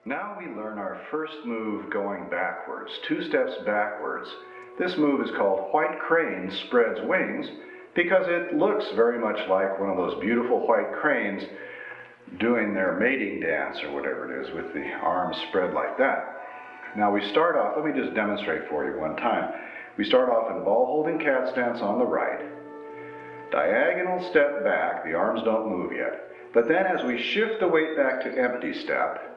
Now we learn our first move going backwards, 2 steps backwards. This move is called white crane spreads wings because it looks very much like one of those beautiful white cranes doing their mating dance or whatever it is with the arms spread like that. Now we start off, let me just demonstrate for you one time. We start off in ball holding cat stance on the right. Diagonal step back, the arms don't move yet. But then as we shift the weight back to empty step,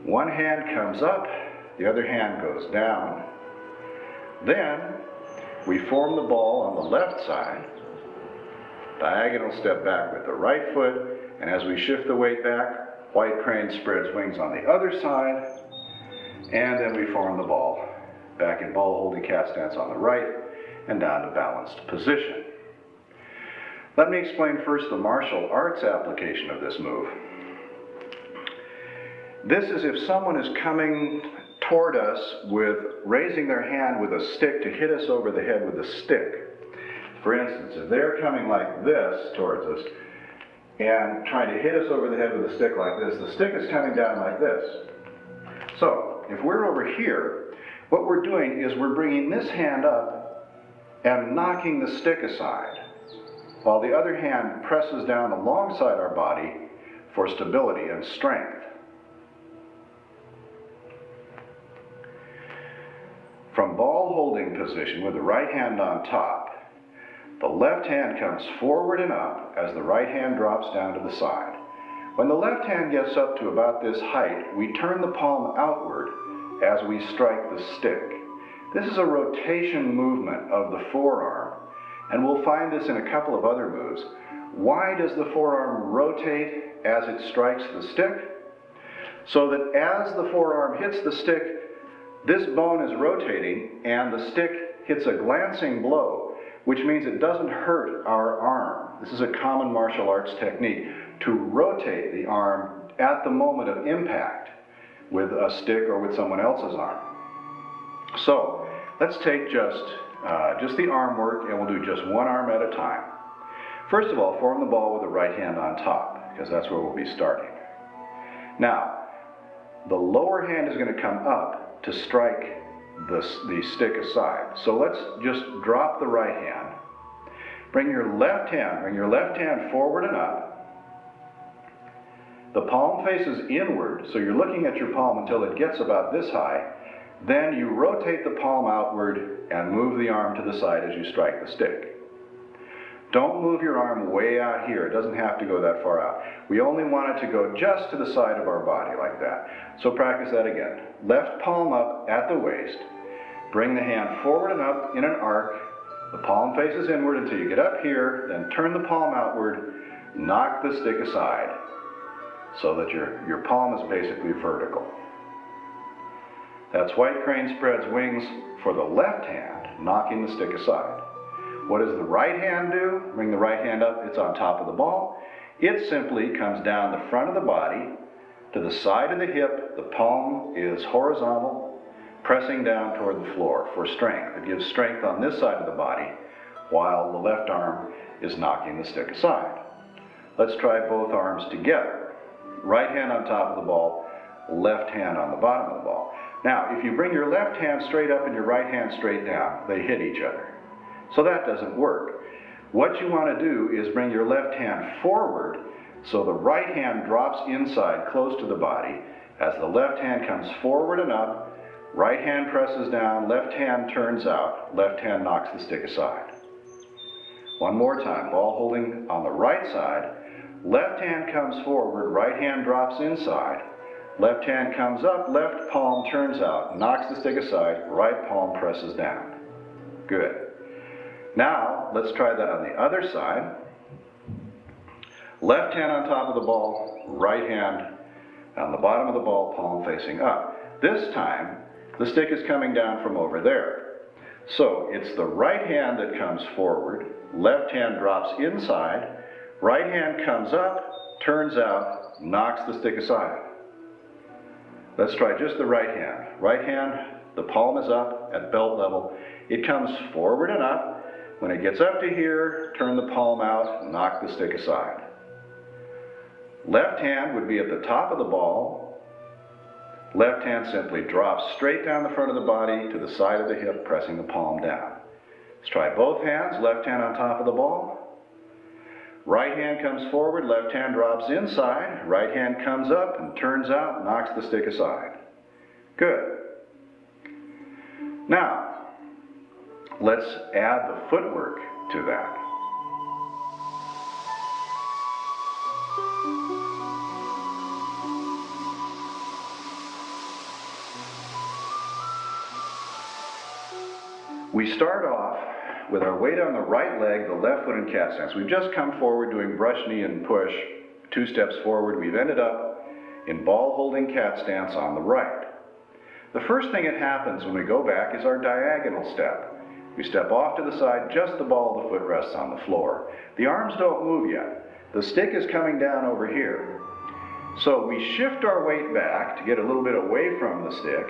one hand comes up, the other hand goes down. Then we form the ball on the left side, diagonal step back with the right foot, and as we shift the weight back, white crane spreads wings on the other side, and then we form the ball back in ball holding cat stance on the right and down to balanced position. Let me explain first the martial arts application of this move. This is if someone is coming toward us with raising their hand with a stick to hit us over the head with a stick. For instance, if they're coming like this towards us and trying to hit us over the head with a stick like this, the stick is coming down like this. So, if we're over here, what we're doing is we're bringing this hand up and knocking the stick aside, while the other hand presses down alongside our body for stability and strength. From ball holding position with the right hand on top, the left hand comes forward and up as the right hand drops down to the side. When the left hand gets up to about this height, we turn the palm outward as we strike the stick. This is a rotation movement of the forearm, and we'll find this in a couple of other moves. Why does the forearm rotate as it strikes the stick? So that as the forearm hits the stick, this bone is rotating and the stick hits a glancing blow, which means it doesn't hurt our arm. This is a common martial arts technique, to rotate the arm at the moment of impact with a stick or with someone else's arm. So let's take just the arm work, and we'll do just one arm at a time. First of all, form the ball with the right hand on top, because that's where we'll be starting. Now, the lower hand is going to come up to strike the stick aside. So let's just drop the right hand. Bring your left hand forward and up. The palm faces inward, so you're looking at your palm until it gets about this high. Then you rotate the palm outward and move the arm to the side as you strike the stick. Don't move your arm way out here. It doesn't have to go that far out. We only want it to go just to the side of our body like that. So practice that again. Left palm up at the waist. Bring the hand forward and up in an arc. The palm faces inward until you get up here. Then turn the palm outward. Knock the stick aside so that your palm is basically vertical. That's white crane spreads wings for the left hand, knocking the stick aside. What does the right hand do? Bring the right hand up, it's on top of the ball. It simply comes down the front of the body to the side of the hip. The palm is horizontal, pressing down toward the floor for strength. It gives strength on this side of the body while the left arm is knocking the stick aside. Let's try both arms together. Right hand on top of the ball, left hand on the bottom of the ball. Now, if you bring your left hand straight up and your right hand straight down, they hit each other. So that doesn't work. What you want to do is bring your left hand forward so the right hand drops inside close to the body. As the left hand comes forward and up, right hand presses down, left hand turns out, left hand knocks the stick aside. One more time, ball holding on the right side, left hand comes forward, right hand drops inside, left hand comes up, left palm turns out, knocks the stick aside, right palm presses down. Good. Now, let's try that on the other side. Left hand on top of the ball, right hand on the bottom of the ball, palm facing up. This time, the stick is coming down from over there. So, it's the right hand that comes forward, left hand drops inside, right hand comes up, turns out, knocks the stick aside. Let's try just the right hand. Right hand, the palm is up at belt level. It comes forward and up. When it gets up to here, turn the palm out, knock the stick aside. Left hand would be at the top of the ball, Left hand simply drops straight down the front of the body to the side of the hip, pressing the palm down. Let's try both hands. Left hand on top of the ball. Right hand comes forward, left hand drops inside. Right hand comes up and turns out, knocks the stick aside. Good. Now, let's add the footwork to that. We start off with our weight on the right leg, the left foot in cat stance. We've just come forward doing brush knee and push, 2 steps forward. We've ended up in ball holding cat stance on the right. The first thing that happens when we go back is our diagonal step. We step off to the side, just the ball of the foot rests on the floor. The arms don't move yet. The stick is coming down over here. So we shift our weight back to get a little bit away from the stick.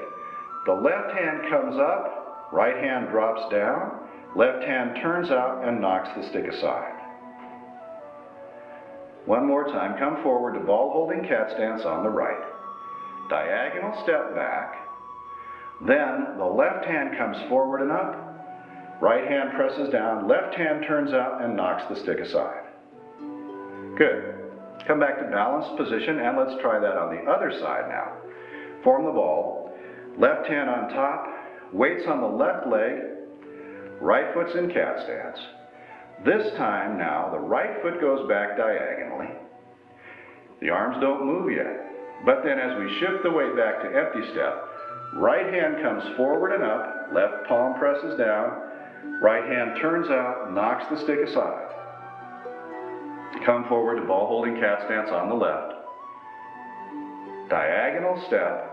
The left hand comes up, right hand drops down, left hand turns out and knocks the stick aside. One more time, come forward to ball holding cat stance on the right. Diagonal step back. Then the left hand comes forward and up, right hand presses down, left hand turns out and knocks the stick aside. Good. Come back to balanced position and let's try that on the other side now. Form the ball, left hand on top, weights on the left leg, right foot's in cat stance. This time now, the right foot goes back diagonally. The arms don't move yet. But then as we shift the weight back to empty step, right hand comes forward and up, left palm presses down, right hand turns out, knocks the stick aside. Come forward to ball holding cat stance on the left. Diagonal step.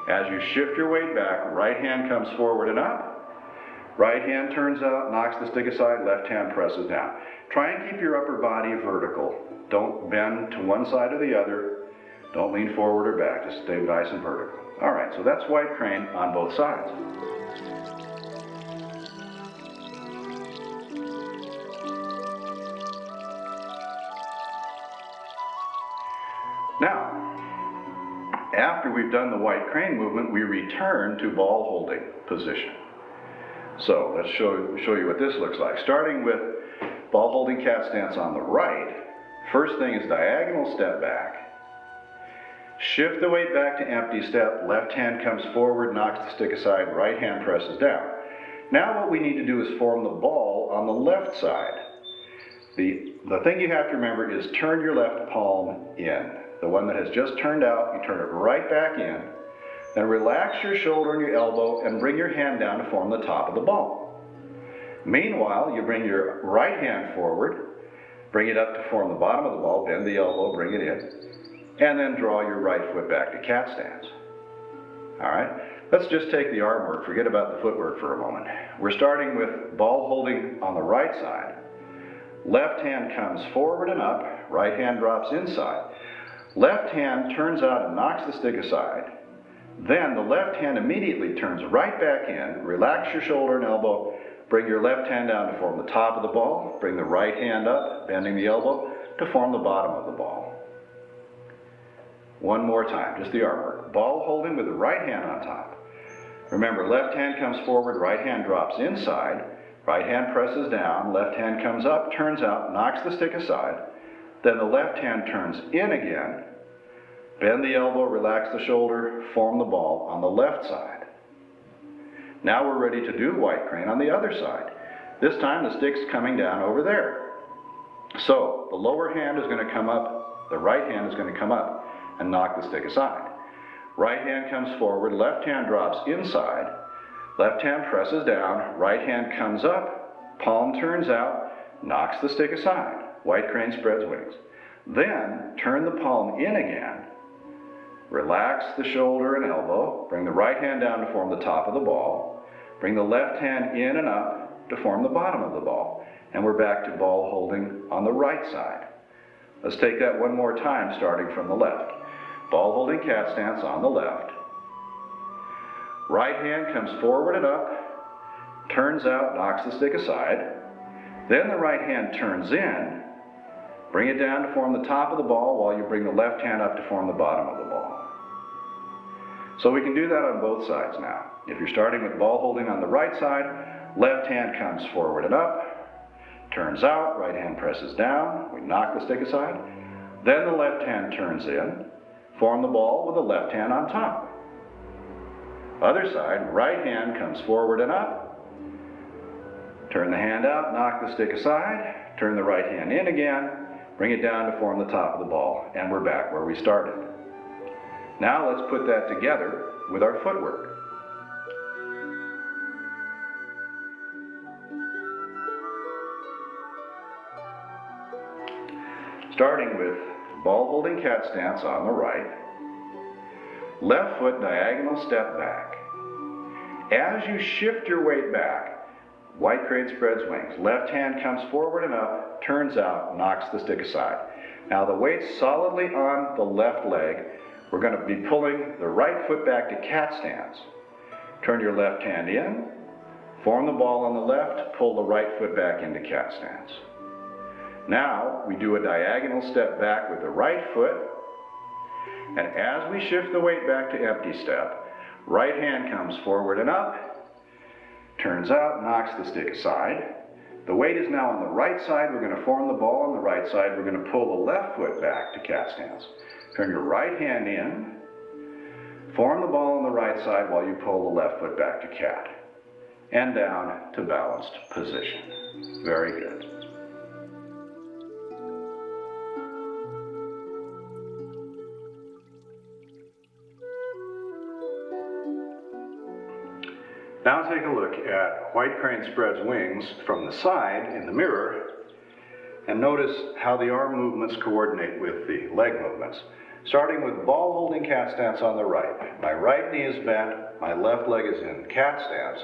As you shift your weight back, right hand comes forward and up, right hand turns out, knocks the stick aside, left hand presses down. Try and keep your upper body vertical. Don't bend to one side or the other. Don't lean forward or back, just stay nice and vertical. All right, so that's white crane on both sides. Now, after we've done the white crane movement, we return to ball holding position. So let's show you what this looks like. Starting with ball holding cat stance on the right, first thing is diagonal step back. Shift the weight back to empty step, left hand comes forward, knocks the stick aside, right hand presses down. Now what we need to do is form the ball on the left side. The thing you have to remember is turn your left palm in. The one that has just turned out, you turn it right back in, then relax your shoulder and your elbow and bring your hand down to form the top of the ball. Meanwhile, you bring your right hand forward, bring it up to form the bottom of the ball, bend the elbow, bring it in, and then draw your right foot back to cat stance. All right, let's just take the arm work, forget about the footwork for a moment. We're starting with ball holding on the right side. Left hand comes forward and up, right hand drops inside. Left hand turns out and knocks the stick aside. Then the left hand immediately turns right back in. Relax your shoulder and elbow. Bring your left hand down to form the top of the ball. Bring the right hand up, bending the elbow, to form the bottom of the ball. One more time, just the arm work. Ball holding with the right hand on top. Remember, left hand comes forward, right hand drops inside. Right hand presses down, left hand comes up, turns out, knocks the stick aside. Then the left hand turns in again, bend the elbow, relax the shoulder, form the ball on the left side. Now we're ready to do white crane on the other side. This time the stick's coming down over there. So the lower hand is going to come up, the right hand is going to come up and knock the stick aside. Right hand comes forward, left hand drops inside, left hand presses down, right hand comes up, palm turns out, knocks the stick aside. White crane spreads wings. Then turn the palm in again. Relax the shoulder and elbow. Bring the right hand down to form the top of the ball. Bring the left hand in and up to form the bottom of the ball. And we're back to ball holding on the right side. Let's take that one more time, starting from the left. Ball holding cat stance on the left. Right hand comes forward and up, turns out, knocks the stick aside. Then the right hand turns in. Bring it down to form the top of the ball while you bring the left hand up to form the bottom of the ball. So we can do that on both sides now. If you're starting with ball holding on the right side, left hand comes forward and up, turns out, right hand presses down, we knock the stick aside, then the left hand turns in, form the ball with the left hand on top. Other side, right hand comes forward and up, turn the hand out, knock the stick aside, turn the right hand in again, bring it down to form the top of the ball, and we're back where we started. Now let's put that together with our footwork. Starting with ball holding cat stance on the right, left foot diagonal step back. As you shift your weight back, white crane spreads wings. Left hand comes forward and up, turns out, knocks the stick aside. Now the weight's solidly on the left leg. We're going to be pulling the right foot back to cat stance. Turn your left hand in, form the ball on the left, pull the right foot back into cat stance. Now we do a diagonal step back with the right foot, and as we shift the weight back to empty step, right hand comes forward and up, turns out, knocks the stick aside. The weight is now on the right side. We're going to form the ball on the right side. We're going to pull the left foot back to cat stance. Turn your right hand in, form the ball on the right side while you pull the left foot back to cat, and down to balanced position. Very good. Now take a look at white crane spreads wings from the side in the mirror, and notice how the arm movements coordinate with the leg movements. Starting with ball holding cat stance on the right. My right knee is bent, my left leg is in cat stance.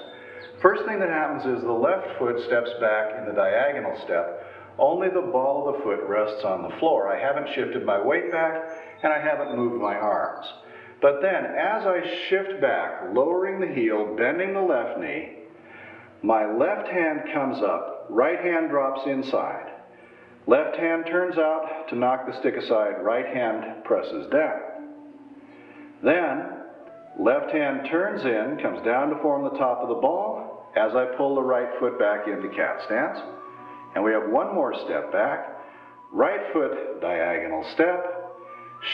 First thing that happens is the left foot steps back in the diagonal step. Only the ball of the foot rests on the floor. I haven't shifted my weight back, and I haven't moved my arms. But then, as I shift back, lowering the heel, bending the left knee, my left hand comes up, right hand drops inside. Left hand turns out to knock the stick aside, right hand presses down. Then, left hand turns in, comes down to form the top of the ball, as I pull the right foot back into cat stance. And we have one more step back, right foot diagonal step,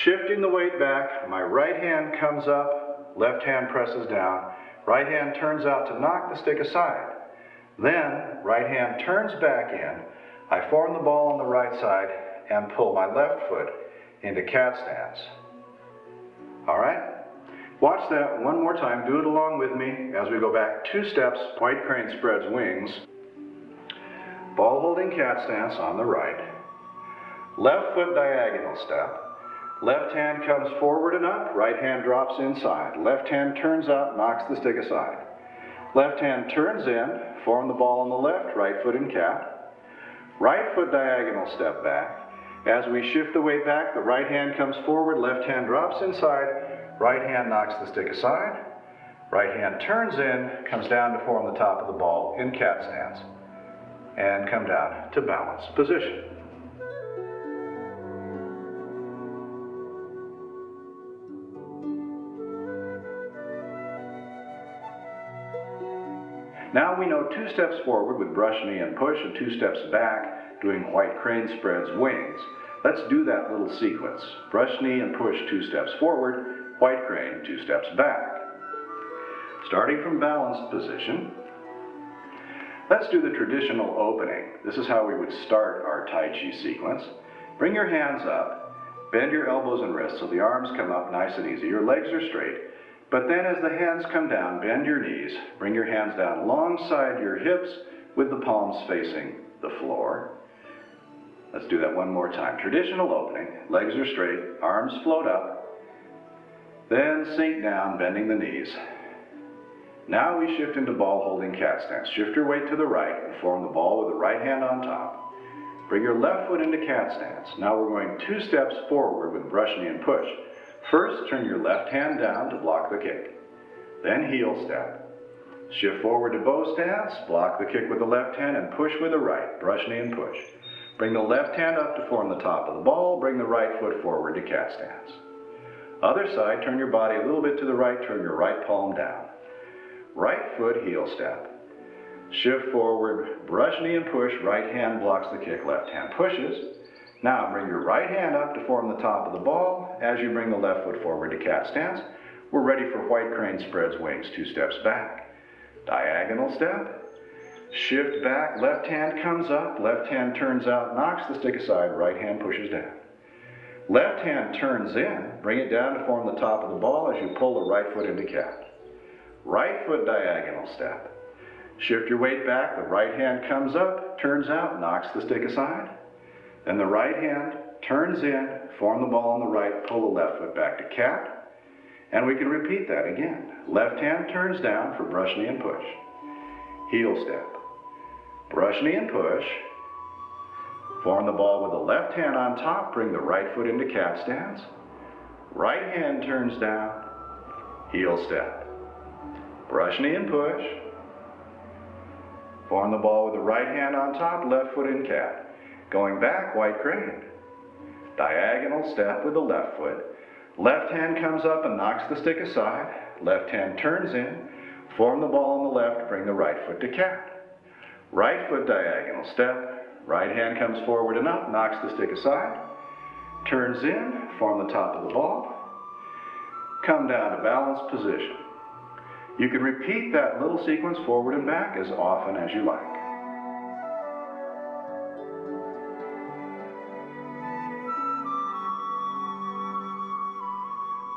shifting the weight back, my right hand comes up, left hand presses down, right hand turns out to knock the stick aside. Then, right hand turns back in, I form the ball on the right side and pull my left foot into cat stance. All right? Watch that one more time. Do it along with me as we go back 2 steps, white crane spreads wings, ball holding cat stance on the right, left foot diagonal step, left hand comes forward and up, right hand drops inside, left hand turns out, knocks the stick aside. Left hand turns in, form the ball on the left, right foot in cat. Right foot diagonal step back. As we shift the weight back, the right hand comes forward, left hand drops inside, right hand knocks the stick aside. Right hand turns in, comes down to form the top of the ball in cat stance, and come down to balanced position. Now we know 2 steps forward with brush knee and push, and 2 steps back doing white crane spreads wings. Let's do that little sequence. Brush knee and push 2 steps forward, white crane 2 steps back. Starting from balanced position, let's do the traditional opening. This is how we would start our Tai Chi sequence. Bring your hands up, bend your elbows and wrists so the arms come up nice and easy. Your legs are straight. But then as the hands come down, bend your knees, bring your hands down alongside your hips with the palms facing the floor. Let's do that one more time. Traditional opening, legs are straight, arms float up, then sink down, bending the knees. Now we shift into ball holding cat stance. Shift your weight to the right and form the ball with the right hand on top. Bring your left foot into cat stance. Now we're going 2 steps forward with brush knee and push. First, turn your left hand down to block the kick. Then heel step. Shift forward to bow stance, block the kick with the left hand and push with the right, brush knee and push. Bring the left hand up to form the top of the ball, bring the right foot forward to cat stance. Other side, turn your body a little bit to the right, turn your right palm down. Right foot heel step. Shift forward, brush knee and push, right hand blocks the kick, left hand pushes. Now bring your right hand up to form the top of the ball. As you bring the left foot forward to cat stance, we're ready for white crane spreads wings, 2 steps back. Diagonal step. Shift back, left hand comes up, left hand turns out, knocks the stick aside, right hand pushes down. Left hand turns in, bring it down to form the top of the ball as you pull the right foot into cat. Right foot diagonal step. Shift your weight back, the right hand comes up, turns out, knocks the stick aside. Then the right hand turns in, form the ball on the right, pull the left foot back to cat. And we can repeat that again. Left hand turns down for brush knee and push. Heel step. Brush knee and push. Form the ball with the left hand on top, bring the right foot into cat stance. Right hand turns down, heel step. Brush knee and push. Form the ball with the right hand on top, left foot in cat. Going back, white crane. Diagonal step with the left foot. Left hand comes up and knocks the stick aside. Left hand turns in. Form the ball on the left, bring the right foot to cat. Right foot diagonal step. Right hand comes forward and up, knocks the stick aside. Turns in, form the top of the ball. Come down to balanced position. You can repeat that little sequence forward and back as often as you like.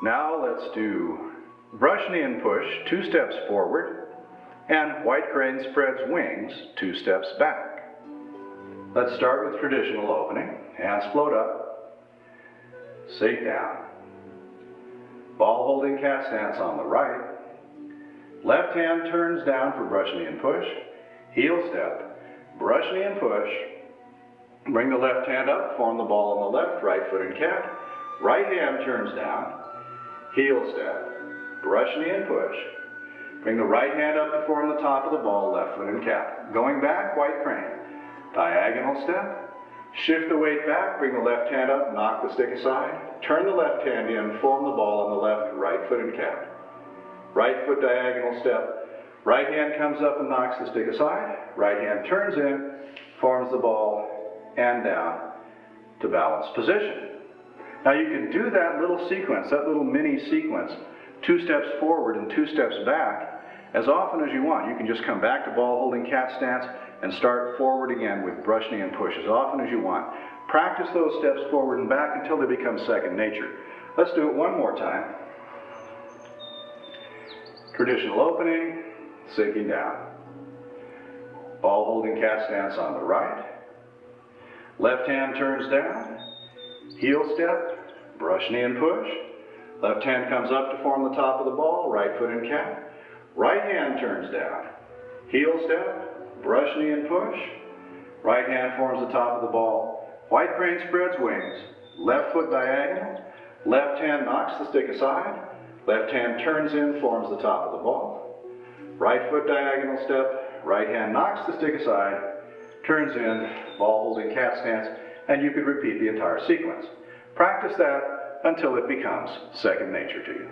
Now let's do brush knee and push, 2 steps forward, and white crane spreads wings, 2 steps back. Let's start with traditional opening. Hands float up, sink down. Ball holding cat stance on the right. Left hand turns down for brush knee and push. Heel step, brush knee and push. Bring the left hand up, form the ball on the left, right foot in cat. Right hand turns down. Heel step, brush knee and push. Bring the right hand up to form the top of the ball, left foot in cat. Going back, white crane. Diagonal step. Shift the weight back, bring the left hand up, knock the stick aside. Turn the left hand in, form the ball on the left, right foot in cat. Right foot diagonal step. Right hand comes up and knocks the stick aside. Right hand turns in, forms the ball, and down to balanced position. Now you can do that little sequence, that little mini sequence, 2 steps forward and 2 steps back, as often as you want. You can just come back to ball holding cat stance and start forward again with brush knee and push as often as you want. Practice those steps forward and back until they become second nature. Let's do it one more time. Traditional opening, sinking down. Ball holding cat stance on the right. Left hand turns down. Heel step, brush knee and push. Left hand comes up to form the top of the ball, right foot in cat. Right hand turns down. Heel step, brush knee and push. Right hand forms the top of the ball. White crane spreads wings. Left foot diagonal. Left hand knocks the stick aside. Left hand turns in, forms the top of the ball. Right foot diagonal step. Right hand knocks the stick aside. Turns in, ball holding cat stance, and you could repeat the entire sequence. Practice that until it becomes second nature to you.